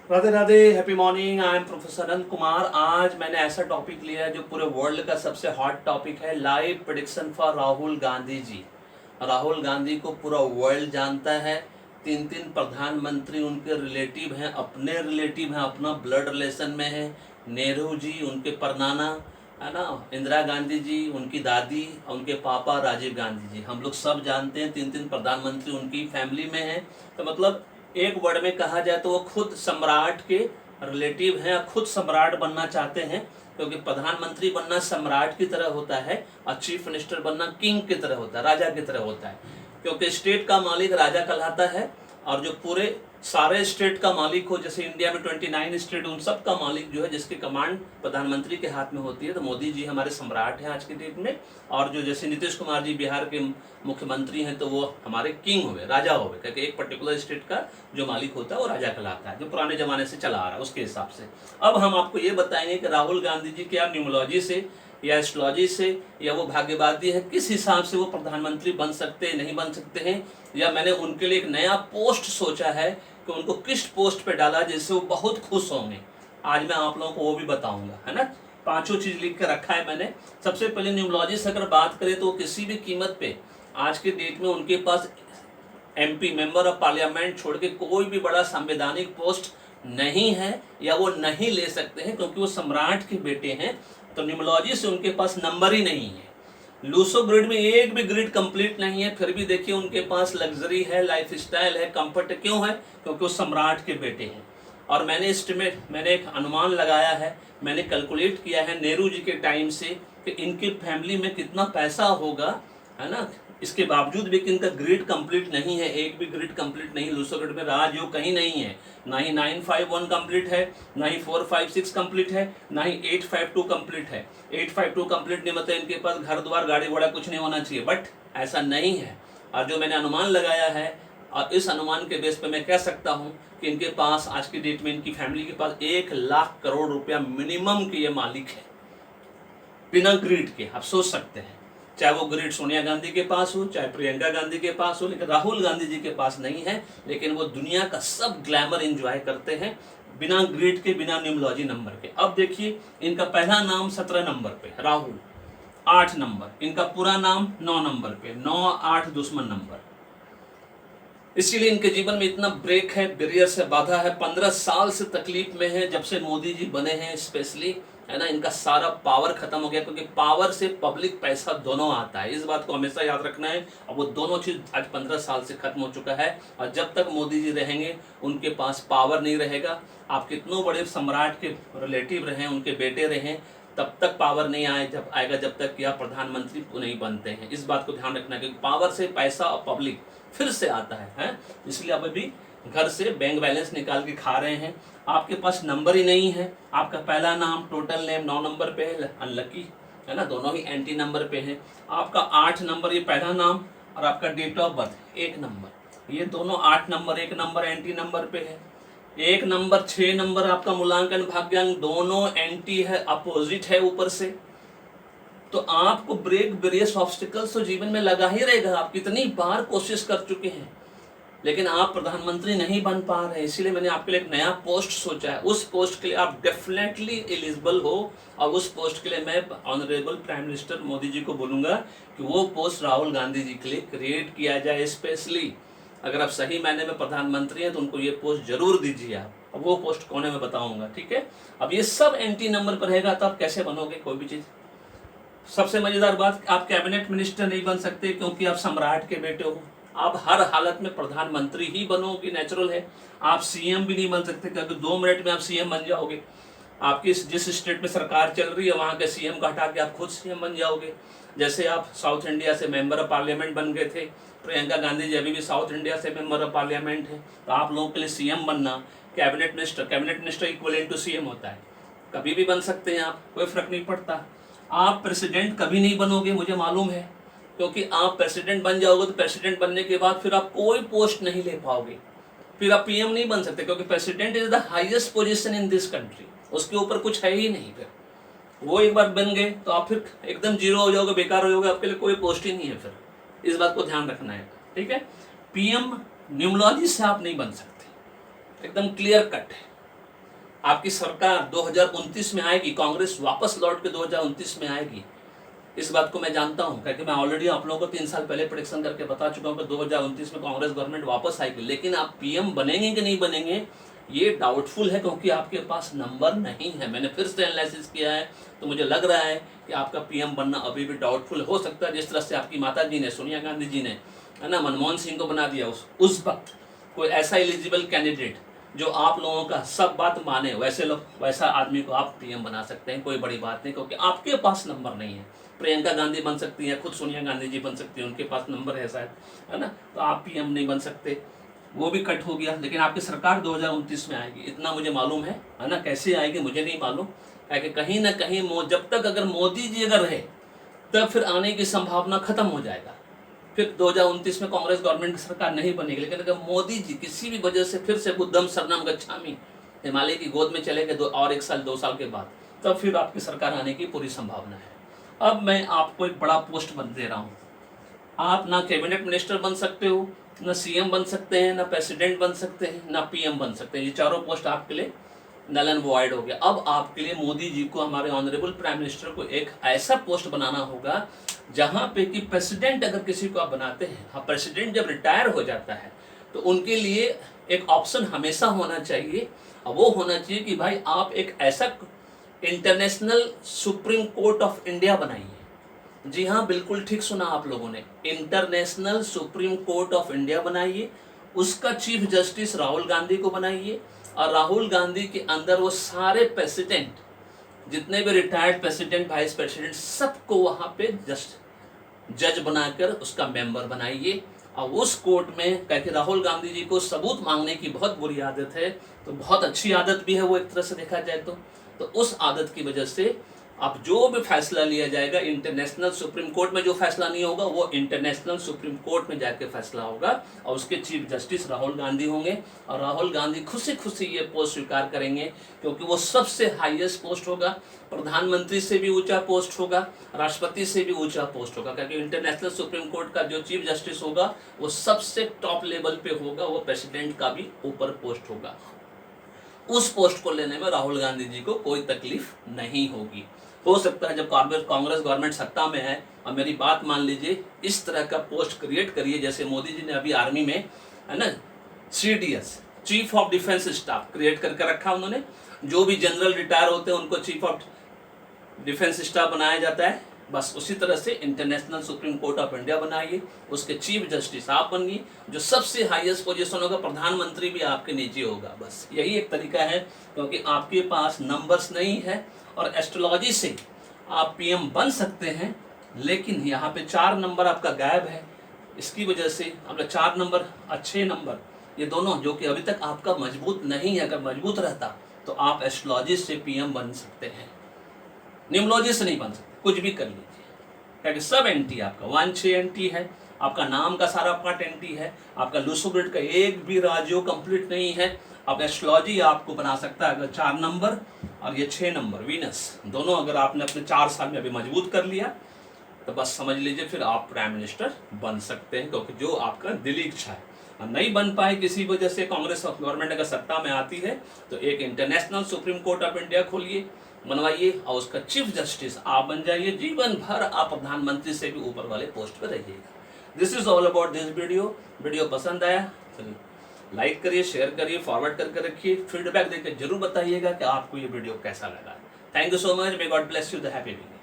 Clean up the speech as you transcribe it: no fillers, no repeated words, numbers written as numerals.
Radhe Radhe, happy morning. I am professor Anant Kumar. आज मैंने ऐसा टॉपिक लिया है जो पूरे वर्ल्ड का सबसे हॉट टॉपिक है, live prediction for Rahul Gandhi ji. Rahul Gandhi को पूरा वर्ल्ड जानता है। तीन तीन प्रधानमंत्री उनके रिलेटिव हैं, अपने रिलेटिव हैं, अपना ब्लड रिलेशन में है। नेहरू जी उनके परनाना है ना, इंदिरा गांधी जी उनकी दादी, उनके पापा राजीव गांधी जी, हम लोग सब जानते हैं। तीन तीन प्रधानमंत्री उनकी फैमिली में हैं। तो मतलब एक वर्ड में कहा जाए तो वो खुद सम्राट के रिलेटिव हैं, खुद सम्राट बनना चाहते हैं। क्योंकि प्रधानमंत्री बनना सम्राट की तरह होता है और चीफ मिनिस्टर बनना किंग की तरह होता है, राजा की तरह होता है। क्योंकि स्टेट का मालिक राजा कहलाता है और जो पूरे सारे स्टेट का मालिक हो, जैसे इंडिया में 29 स्टेट, उन सब का मालिक जो है, जिसकी कमांड प्रधानमंत्री के हाथ में होती है। तो मोदी जी हमारे सम्राट हैं आज की डेट में। और जो जैसे नीतीश कुमार जी बिहार के मुख्यमंत्री हैं, तो वो हमारे किंग हुए, राजा हुए। क्योंकि एक पर्टिकुलर स्टेट का जो मालिक होता है वो राजा कहलाता है, जो पुराने जमाने से चला आ रहा है उसके हिसाब से। अब हम आपको ये बताएंगे कि राहुल गांधी जी क्या न्यूमोलॉजी से या एस्ट्रोलॉजी से या वो भाग्यवादी है, किस हिसाब से वो प्रधानमंत्री बन सकते हैं, नहीं बन सकते हैं। या मैंने उनके लिए एक नया पोस्ट सोचा है कि उनको किस पोस्ट पे डाला जिससे वो बहुत खुश होंगे। आज मैं आप लोगों को वो भी बताऊंगा, है ना। पांचों चीज लिख कर रखा है मैंने। सबसे पहले न्यूमोलॉजी से अगर बात करें तो किसी भी कीमत पे आज के डेट में उनके पास एमपी, मेंबर ऑफ पार्लियामेंट छोड़ के कोई भी बड़ा संवैधानिक पोस्ट नहीं है, या वो नहीं ले सकते हैं, क्योंकि वो सम्राट के बेटे हैं। तो न्यूमोलॉजी से उनके पास नंबर ही नहीं है। लूसो ग्रिड में एक भी ग्रिड कंप्लीट नहीं है, फिर भी देखिए उनके पास लग्जरी है, लाइफ स्टाइल है, कंफर्ट। क्यों है? क्योंकि वो सम्राट के बेटे हैं। और मैंने एक अनुमान लगाया है, मैंने कैलकुलेट किया है नेहरू जी के टाइम से कि इनके फैमिली में कितना पैसा होगा, है ना। इसके बावजूद भी कि इनका ग्रिड कंप्लीट नहीं है, एक भी ग्रिड कंप्लीट नहीं। लूसो ग्रिड में राजयोग कहीं नहीं है, ना ही 951 कंप्लीट है, ना ही 456 कंप्लीट है, ना ही 852 कंप्लीट है। 852 कंप्लीट नहीं मतलब इनके पास घर द्वार गाड़ी घोड़ा कुछ नहीं होना चाहिए, बट ऐसा नहीं है। और जो मैंने अनुमान लगाया है, और इस अनुमान के बेस पे मैं कह सकता हूं कि इनके पास आज की डेट में इनकी फैमिली के पास 1 लाख करोड़ रुपया मिनिमम के ये मालिक है, बिना ग्रिड के। आप सोच सकते हैं, चाहे वो ग्रिड सोनिया गांधी के पास हो, चाहे प्रियंका गांधी के पास हो, लेकिन राहुल गांधी जी के पास नहीं है। लेकिन वो दुनिया का सब ग्लैमर एंजॉय करते हैं बिना ग्रिड के, बिना न्यूमोलॉजी नंबर के। अब देखिए, इनका पहला नाम 17 नंबर पे, राहुल 8 नंबर, इनका पूरा नाम 9 नंबर पे, 9 8 दुश्मन नंबर। इसीलिए इनके जीवन में इतना ब्रेक है, बैरियर से बाधा है। 15 साल से तकलीफ में है, जब से मोदी जी बने हैं स्पेशली, है ना। इनका सारा पावर खत्म हो गया, क्योंकि पावर से पब्लिक पैसा दोनों आता है, इस बात को हमेशा याद रखना है। और वो दोनों चीज आज 15 साल से खत्म हो चुका है। और जब तक मोदी जी रहेंगे उनके पास पावर नहीं रहेगा। आप कितनों बड़े सम्राट के रिलेटिव रहें, उनके बेटे रहें, तब तक पावर नहीं आएगा जब तक कि आप प्रधानमंत्री नहीं बनते हैं। इस बात को ध्यान रखना, क्योंकि पावर से पैसा और पब्लिक फिर से आता है। इसलिए अब अभी घर से बैंक बैलेंस निकाल के खा रहे हैं। आपके पास नंबर ही नहीं है। आपका पहला नाम, टोटल नेम 9 नंबर पे है, अनलकी है ना, दोनों ही एंटी नंबर पे है। आपका 8 नंबर ये पहला नाम, और आपका डेट ऑफ बर्थ 1 नंबर, ये दोनों 8 नंबर 1 नंबर एंटी नंबर पे है। 1 नंबर 6 नंबर आपका मूल्यांकन भाग्यांक, दोनों एंटी है, अपोजिट है ऊपर से। तो आपको ब्रेक, वेरियस ऑब्स्टिकल्स तो जीवन में लगा ही रहेगा। आप कितनी बार कोशिश कर चुके हैं, लेकिन आप प्रधानमंत्री नहीं बन पा रहे। इसीलिए मैंने आपके लिए एक नया पोस्ट सोचा है। उस पोस्ट के लिए आप डेफिनेटली एलिजिबल हो, और उस पोस्ट के लिए मैं honourable prime minister Modi ji को बोलूंगा कि वो पोस्ट राहुल गांधी जी के लिए क्रिएट किया जाए स्पेशली। अगर आप सही मायने में प्रधानमंत्री हैं तो उनको ये पोस्ट जरूर दीजिए आप। अब वो पोस्ट कौन है मैं बताऊंगा, ठीक है। अब ये सब एंटी नंबर पर रहेगा तो आप कैसे बनोगे कोई भी चीज। सबसे मजेदार बात, आप कैबिनेट मिनिस्टर नहीं बन सकते, क्योंकि आप सम्राट के बेटे हो। आप हर हालत में प्रधानमंत्री ही बनोगे, नेचुरल है। आप सीएम भी नहीं बन सकते, क्योंकि 2 मिनट में आप सीएम बन जाओगे। आपकी जिस स्टेट में सरकार चल रही है वहां के सीएम का हटा के आप खुद सीएम बन जाओगे। जैसे आप साउथ इंडिया से मेंबर ऑफ पार्लियामेंट बन गए थे, प्रियंका गांधी जी अभी भी साउथ इंडिया से मेंबर ऑफ पार्लियामेंट है। तो आप लोगों के लिए सीएम बनना, cabinet minister equivalent to CM होता है, कभी भी बन सकते हैं आप, कोई फर्क नहीं पड़ता। आप प्रेसिडेंट कभी नहीं बनोगे, मुझे मालूम है, क्योंकि आप प्रेसिडेंट बन जाओगे तो प्रेसिडेंट बनने के बाद फिर आप कोई पोस्ट नहीं ले पाओगे, फिर आप पीएम नहीं बन सकते, क्योंकि president is the highest position in this country, उसके ऊपर कुछ है ही नहीं। फिर वो एक बार बन गए तो आप फिर एकदम जीरो हो जाओगे, बेकार हो जाओगे, आपके लिए कोई पोस्ट ही नहीं है। फिर इस बात को ध्यान रखना है, ठीक है। पीएम न्यूमोलॉजी से आप नहीं बन सकते, एकदम क्लियर कट है। आपकी सरकार 2029 में आएगी, कांग्रेस वापस लौट के 2029 में आएगी, इस बात को मैं जानता हूं, क्योंकि मैं ऑलरेडी आप लोगों को 3 साल पहले प्रेडिक्शन करके बता चुका हूं कि 2029 में कांग्रेस गवर्नमेंट वापस आएगी। लेकिन आप पीएम बनेंगे कि नहीं बनेंगे ये डाउटफुल है, क्योंकि आपके पास नंबर नहीं है। मैंने फिर से एनालिसिस किया है तो मुझे लग रहा है कि आपका पीएम बनना अभी भी डाउटफुल हो सकता है। जिस तरह से आपकी माता जी ने, सोनिया गांधी जी ने, है ना, मनमोहन सिंह को बना दिया, उस वक्त कोई ऐसा एलिजिबल कैंडिडेट जो आप लोगों का सब बात माने, वैसा आदमी को आप पीएम बना सकते हैं। कोई बड़ी बात नहीं, क्योंकि आपके पास नंबर नहीं है। प्रियंका गांधी बन सकती है, खुद सोनिया गांधी जी बन सकती है, उनके पास नंबर है शायद, है ना, तो आप पीएम नहीं बन सकते, वो भी कट हो गया। लेकिन आपकी सरकार 2029 में आएगी, इतना मुझे मालूम है ना। कैसे आएगी मुझे नहीं मालूम, क्योंकि कहीं ना कहीं जब तक अगर मोदी जी अगर रहे तब फिर आने की संभावना खत्म हो जाएगा। फिर 2029 में कांग्रेस गवर्नमेंट की सरकार नहीं बनेगी। लेकिन अगर मोदी जी किसी भी वजह से फिर से बुद्धम शरणम गच्छामि, हिमालय की गोद में चले गए और 1 साल 2 साल के बाद, तब फिर आपकी सरकार आने की पूरी संभावना है। अब मैं आपको एक बड़ा पोस्ट बन दे रहा हूँ। आप ना कैबिनेट मिनिस्टर बन सकते हो, ना सीएम बन सकते हैं, ना प्रेसिडेंट बन सकते हैं, ना पीएम बन सकते हैं। ये चारों पोस्ट आपके लिए नल एंड वॉइड हो गया। अब आपके लिए मोदी जी को, हमारे ऑनरेबल प्राइम मिनिस्टर को, एक ऐसा पोस्ट बनाना होगा जहां पे कि प्रेसिडेंट अगर किसी को आप बनाते हैं, हाँ, प्रेसिडेंट जब रिटायर हो जाता है तो उनके लिए एक ऑप्शन हमेशा होना चाहिए, और वो होना चाहिए कि भाई आप एक ऐसा international supreme court of India बनाइए। जी हाँ, बिल्कुल ठीक सुना आप लोगों ने, international supreme court of India बनाइए। उसका चीफ जस्टिस राहुल गांधी को बनाइए, और राहुल गांधी के अंदर वो सारे प्रेसिडेंट, जितने भी रिटायर्ड प्रेसिडेंट, वाइस प्रेसिडेंट, सबको वहां पे जज बनाकर उसका मेंबर बनाइए। और उस कोर्ट में, क्योंकि राहुल गांधी जी को सबूत मांगने की बहुत बुरी आदत है, तो बहुत अच्छी आदत भी है वो एक तरह से देखा जाए तो उस आदत की वजह से अब जो भी फैसला लिया जाएगा इंटरनेशनल सुप्रीम कोर्ट में, जो फैसला नहीं होगा वो इंटरनेशनल सुप्रीम कोर्ट में जाके फैसला होगा, और उसके चीफ जस्टिस राहुल गांधी होंगे। और राहुल गांधी खुशी खुशी ये पोस्ट स्वीकार करेंगे, क्योंकि वो सबसे हाईएस्ट पोस्ट होगा, प्रधानमंत्री से भी ऊंचा पोस्ट होगा, राष्ट्रपति से भी ऊंचा पोस्ट होगा, क्योंकि इंटरनेशनल सुप्रीम कोर्ट का जो चीफ जस्टिस होगा वो सबसे टॉप लेवल पे होगा, वो प्रेसिडेंट का भी ऊपर पोस्ट होगा। उस पोस्ट को लेने में राहुल गांधी जी को कोई तकलीफ नहीं होगी। हो सकता है जब कांग्रेस गवर्नमेंट सत्ता में है, और मेरी बात मान लीजिए, इस तरह का पोस्ट क्रिएट करिए जैसे मोदी जी ने अभी आर्मी में, है ना, CDS, chief of defence staff create करके रखा उन्होंने। जो भी जनरल रिटायर होते हैं उनको चीफ ऑफ डिफेंस स्टाफ बनाया जाता है। बस उसी तरह से international supreme court of India बनाइए, उसके चीफ जस्टिस आप बनिए, जो सबसे हाईएस्ट पोजीशन होगा, प्रधानमंत्री भी आपके नीचे होगा। बस यही एक तरीका है, क्योंकि आपके पास नंबर्स नहीं है, और एस्ट्रोलॉजी से आप पीएम बन सकते हैं। लेकिन यहाँ पे 4 नंबर आपका गायब है, इसकी वजह से आपका 4 नंबर, अच्छे नंबर, ये दोनों जो कि अभी तक आपका मजबूत नहीं है, अगर मजबूत रहता तो आप एस्ट्रोलॉजी से पीएम बन सकते हैं, न्यूमरोलॉजी से नहीं बन सकते। कुछ भी कर लीजिए, क्योंकि सब एंटी आपका 1-6 एंटी है, आपका नाम का सारा पार्ट एंटी है, आपका लूसोग्रिड का एक भी राजयोग कंप्लीट नहीं है। अब एस्ट्रोलॉजी आपको बना सकता है अगर 4 नंबर और ये 6 नंबर वीनस दोनों अगर आपने अपने 4 साल में अभी मजबूत कर लिया, तो बस समझ लीजिए फिर आप प्राइम मिनिस्टर बन सकते हैं, क्योंकि जो आपका दिली इच्छा है। और नहीं बन पाए किसी वजह से, कांग्रेस गवर्नमेंट अगर सत्ता में आती है, तो एक international supreme court of India खोलिए, बनवाइए, और उसका चीफ जस्टिस आप बन जाइए। जीवन भर आप प्रधानमंत्री से भी ऊपर वाले पोस्ट पर रहिएगा। This is all about this video पसंद आया लाइक करिए, शेयर करिए, फॉरवर्ड करके रखिए, फीडबैक देकर जरूर बताइएगा कि आपको ये वीडियो कैसा लगा। Thank you so much, may god bless you, the happy week.